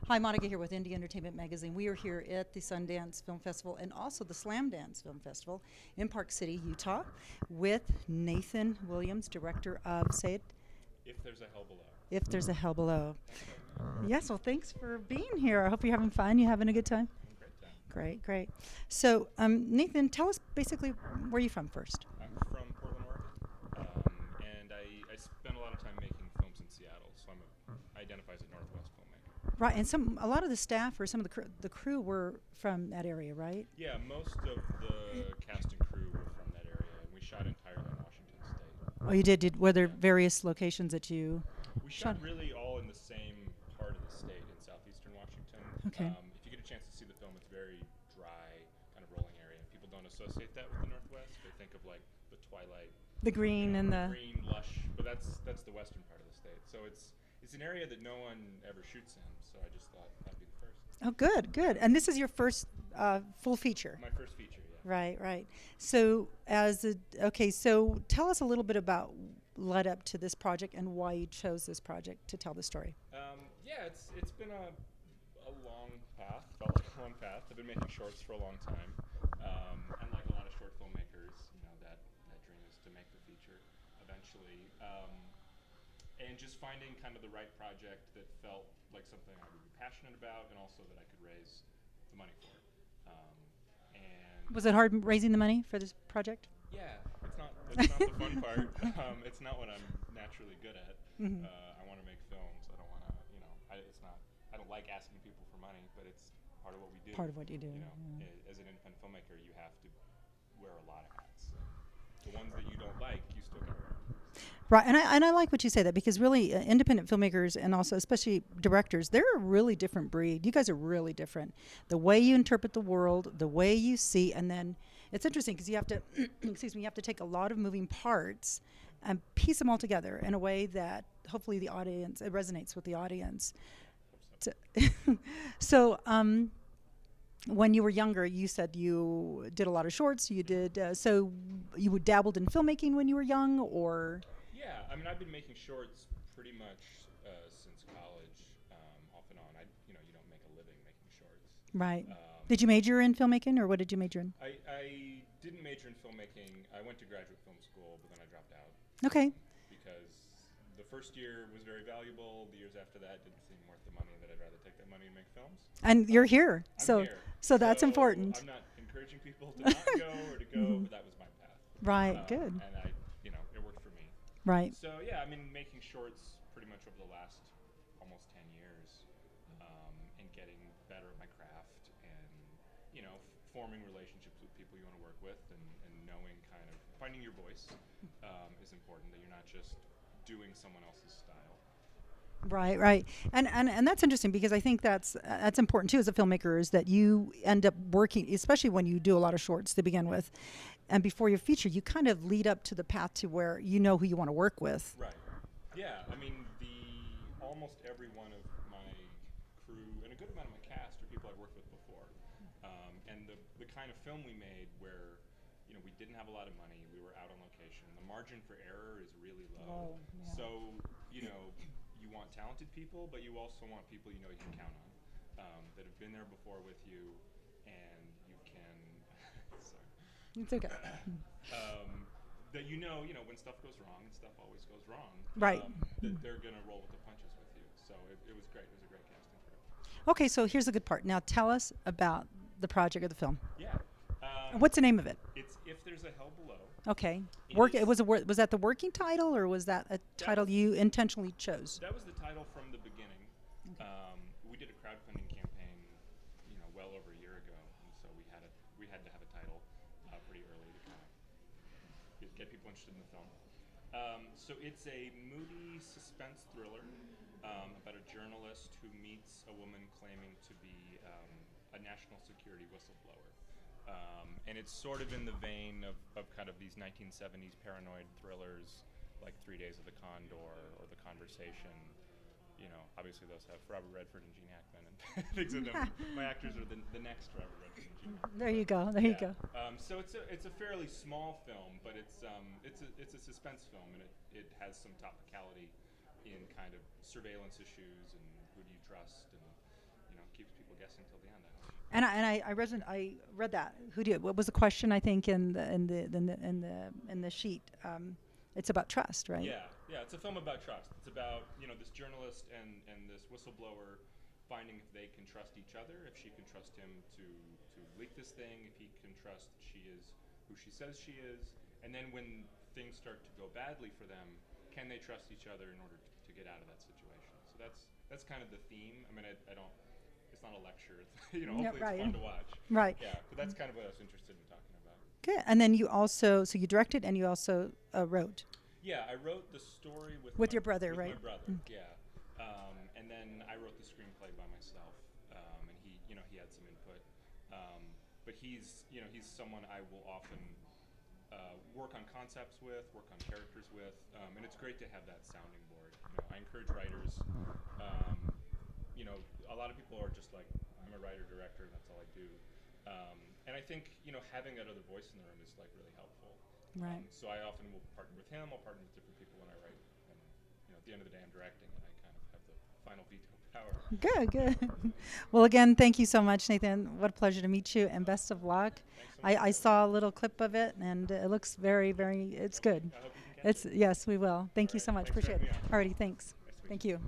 Hi, Monica here with Indie Entertainment Magazine. We are here at the Sundance Film Festival and also the Slamdance Film Festival in Park City, Utah, with Nathan Williams, director of, say it, If There's a Hell Below. If There's a Hell Below. Thanks for having me. Yes, well, thanks for being here. I hope you're having fun. You having a good time? Having a great time. Great, great. So, Nathan, tell us basically where you from first. I'm from Portland, Oregon, and I spend a lot of time making films in Seattle, so I identify as a Northwest filmmaker. Right, and a lot of the staff or some of the crew were from that area, right? Yeah, most of the cast and crew were from that area, and we shot entirely in Washington State. Oh, you did? Were there various locations that you We shot really all in the same part of the state in southeastern Washington. Okay. If you get a chance to see the film, it's very dry, kind of rolling area. People don't associate that with the Northwest. They think of like the twilight, the green and the green lush, but that's the western part of the state. So it's an area that no one ever shoots in. So I just thought that'd be the first. Oh, good, good. And this is your first full feature. My first feature, yeah. Right, right. So so tell us a little bit about led up to this project and why you chose this project to tell the story. Yeah, it's been a long path. Felt like a long path. I've been making shorts for a long time, and like a lot of short filmmakers, that dream is to make the feature eventually. And just finding kind of the right project that felt like something I would be passionate about, and also that I could raise the money for. And Was it hard raising the money for this project? yeah, it's not the fun part. It's not what I'm naturally good at. Mm-hmm. I want to make films. I don't want to, I don't like asking people for money, but it's part of what we do. Part of what you do. As an independent filmmaker, you have to wear a lot of hats. The ones that you don't like, you still got to wear. Right, and I like what you say that because really independent filmmakers and also especially directors, they're a really different breed. You guys are really different. The way you interpret the world, the way you see, and then it's interesting because you have to, you have to take a lot of moving parts and piece them all together in a way that hopefully it resonates with the audience. So, when you were younger, you said you did a lot of shorts. You did so you dabbled in filmmaking when you were young, or? Yeah, I mean, I've been making shorts pretty much since college, off and on. You don't make a living making shorts. Right. Did you major in filmmaking, or what did you major in? I didn't major in filmmaking. I went to graduate film school, but then I dropped out. Okay. Because the first year was very valuable. The years after that didn't seem worth the money. That I'd rather take that money and make films. And you're here, I'm here. So that's important. I'm not encouraging people to not go or to go, but that was my path. Right. Good. And it worked for me. Right. So yeah, I mean, making shorts pretty much over the last almost 10 years, and getting better at my craft, and forming relationships with people you want to work with, and knowing kind of finding your voice is important. That you're not just doing someone else's style. Right, right, and that's interesting because I think that's important too as a filmmaker is that you end up working, especially when you do a lot of shorts to begin with, and before your feature, you kind of lead up to the path to where you know who you want to work with. Right. Yeah, I mean, almost every one of my crew and a good amount of my cast are people I've worked with before, and the kind of film we made where we didn't have a lot of money, we were out on location, the margin for error is really low. Yeah. So you want talented people, but you also want people you can count on, that have been there before with you, and you can. Sorry. It's okay. That when stuff goes wrong, and stuff always goes wrong. Right. That they're gonna roll with the punches with you. So it was great. It was a great casting crew. Okay, so here's the good part. Now tell us about the project of the film. Yeah. What's the name of it? It's If There's a Hell Below. Okay. It Was that the working title, or was that a title you intentionally chose? That was the title from the beginning. Okay. We did a crowdfunding campaign, well over a year ago, and so we had to have a title pretty early to kind of get people interested in the film. So it's a moody suspense thriller about a journalist who meets a woman claiming to be a national security whistleblower. And it's sort of in the vein of kind of these 1970s paranoid thrillers like 3 Days of the Condor or The Conversation. Obviously those have Robert Redford and Gene Hackman and things in them. My actors are the next Robert Redford and Gene Hackman. There you go. There you go. So it's a fairly small film, but it's a suspense film, and it has some topicality in kind of surveillance issues and who do you trust, and keeps people guessing till the end. I hope. I read that. Who did? What was the question? I think in the sheet. It's about trust, right? Yeah, yeah. It's a film about trust. It's about this journalist and this whistleblower finding if they can trust each other, if she can trust him to leak this thing, if he can trust that she is who she says she is, and then when things start to go badly for them, can they trust each other in order to get out of that situation? So that's kind of the theme. I mean, I don't. It's not a lecture. Hopefully right. it's fun to watch. Right. Yeah, but that's kind of what I was interested in talking about. Good. And then you also, so you directed and you also wrote. Yeah, I wrote the story with your brother, with right? My brother, yeah. And then I wrote the screenplay by myself, and he had some input. But he's someone I will often work on concepts with, work on characters with, and it's great to have that sounding board. I encourage writers. A lot of people are just like, I'm a writer director, and that's all I do. And I think having that other voice in the room is like really helpful. Right. So I often will partner with him. I'll partner with different people when I write. And at the end of the day, I'm directing, and I kind of have the final veto power. Good. Well, again, thank you so much, Nathan. What a pleasure to meet you, and best of luck. Thanks so much. I saw a little clip of it, and it looks very, very. It's good. I hope you can catch it. Yes, we will. Thank you so much. Thanks for Appreciate it. having me on. Alrighty, thanks. Nice to meet Thank you.